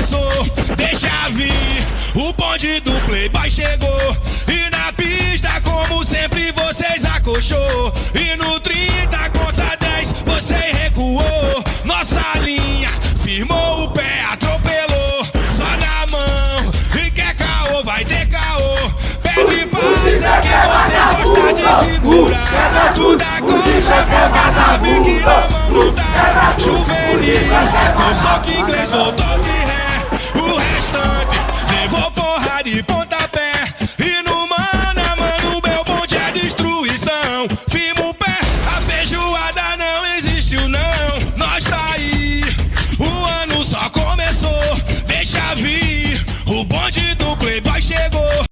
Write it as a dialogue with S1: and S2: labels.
S1: começou, deixa vir. O bonde do Playboy chegou. E na pista, como sempre, vocês acochou. E no 30 contra 10, você recuou. Nossa linha, firmou o pé, atropelou. Só na mão, e quer caô, vai ter caô. Pedra e paz é que você gosta de segurar. Tudo a coxa, porque sabe que na mão não dá. Juvenil, com soco inglês voltou de ré. O restante levou porra de pontapé. E no mano a mano, meu bonde é destruição. Firma o pé, a feijoada não existiu não. Nós tá aí, o ano só começou. Deixa vir, o bonde do